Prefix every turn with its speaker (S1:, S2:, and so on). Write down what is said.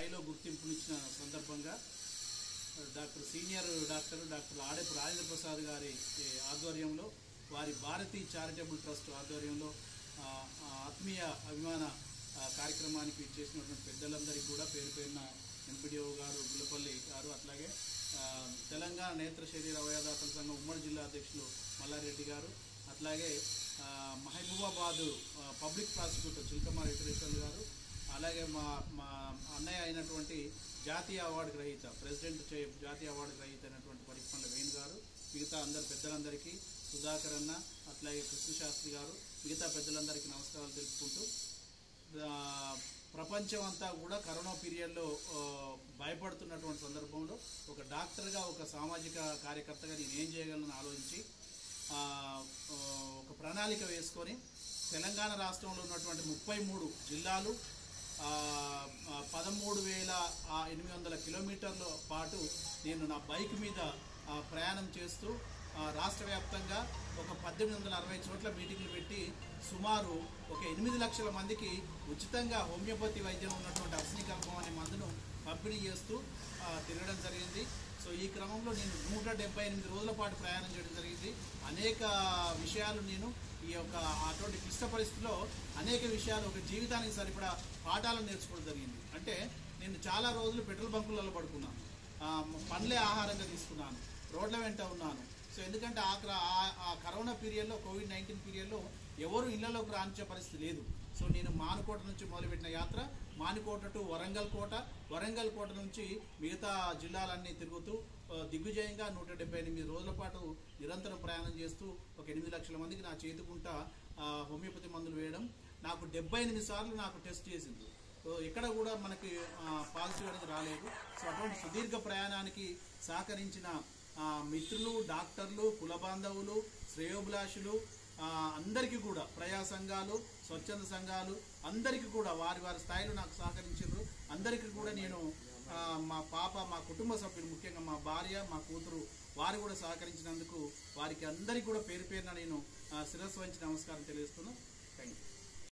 S1: స్థాయిలో గుర్తింపునిచ్చిన సందర్భంగా senior doctor Adepu Rajendra Prasad గారి ఆధ్వర్యంలో వారి భారతీ చారిటబుల్ ట్రస్ట్ ఆధ్వర్యంలో ఆత్మీయ అభిమాన కార్యక్రమానికి ఇచ్చేసినటువంటి పెద్దలందరికీ కూడా పేరు పేరున ఎంపీడీఓ గారు గుల్లపల్లి గారు, అట్లాగే తెలంగాణ నేత్ర శరీర అవయవదాతల సంఘం ఉమ్మడి జిల్లా అధ్యక్షులు మల్లారెడ్డి గారు, అట్లాగే మహబూబాబాద్ పబ్లిక్ ప్రాసిక్యూటర్ చిల్కమ్మ వెంకటేశ్వర్లు గారు, అలాగే మా అన్నయ్య అయినటువంటి జాతీయ అవార్డు గ్రహీత జాతీయ అవార్డు గ్రహీత అయినటువంటి పరిపండ్ల వేణు గారు, మిగతా అందరు పెద్దలందరికీ, సుధాకర్ అన్న, అట్లాగే కృష్ణశాస్త్రి గారు, మిగతా పెద్దలందరికీ నమస్కారాలు తెలుపుకుంటూ, ప్రపంచం అంతా కూడా కరోనా పీరియడ్లో భయపడుతున్నటువంటి సందర్భంలో ఒక డాక్టర్గా, ఒక సామాజిక కార్యకర్తగా నేను ఏం చేయగలను ఆలోచించి ఒక ప్రణాళిక వేసుకొని తెలంగాణ రాష్ట్రంలో ఉన్నటువంటి 33 జిల్లాలు 13,800 కిలోమీటర్ల పాటు నేను నా బైక్ మీద ప్రయాణం చేస్తూ రాష్ట్ర వ్యాప్తంగా ఒక 1860 చోట్ల మీటింగ్లు పెట్టి సుమారు ఒక 8 లక్షల మందికి ఉచితంగా హోమియోపతి వైద్యం ఉన్నటువంటి అర్సనికల్పం అనే మందును పంపిణీ చేస్తూ తిరగడం జరిగింది. సో ఈ క్రమంలో నేను 178 రోజుల పాటు ప్రయాణం చేయడం జరిగింది. అనేక విషయాలు నేను ఈ యొక్క అటువంటి క్లిష్ట పరిస్థితిలో అనేక విషయాలు ఒక జీవితానికి సరిపడా పాఠాలను నేర్చుకోవడం జరిగింది. అంటే నేను చాలా రోజులు పెట్రోల్ బంకులలో పడుకున్నాను, పండ్లే ఆహారంగా తీసుకున్నాను, రోడ్ల వెంట ఉన్నాను. సో ఎందుకంటే ఆ కరోనా పీరియడ్లో, కోవిడ్-19 పీరియడ్లో ఎవరు ఇళ్లలోకి రానిచ్చే పరిస్థితి లేదు. సో నేను మానుకోట నుంచి మొదలుపెట్టిన యాత్ర మానుకోట టు వరంగల్ కోట నుంచి మిగతా జిల్లాలన్నీ తిరుగుతూ దిగ్విజయంగా 178 రోజుల పాటు నిరంతరం ప్రయాణం చేస్తూ ఒక 8 లక్షల మందికి నా చేతుకుంటా హోమియోపతి మందులు వేయడం. నాకు 78 సార్లు నాకు టెస్ట్ చేసింది. సో ఎక్కడ కూడా మనకి పాజిటివ్ అనేది రాలేదు. సో అటువంటి సుదీర్ఘ ప్రయాణానికి సహకరించిన మిత్రులు, డాక్టర్లు, కుల బాంధవులు, శ్రేయోభిలాషులు అందరికీ కూడా, ప్రజా సంఘాలు, స్వచ్ఛంద సంఘాలు అందరికీ కూడా వారి స్థాయిలో నాకు సహకరించారు. అందరికీ కూడా నేను మా కుటుంబ సభ్యులు, ముఖ్యంగా మా భార్య, మా కూతురు వారు కూడా సహకరించినందుకు వారికి అందరికీ కూడా పేరు పేరున నేను శిరస్సు వంచి నమస్కారం తెలియజేస్తున్నాను. Thank you.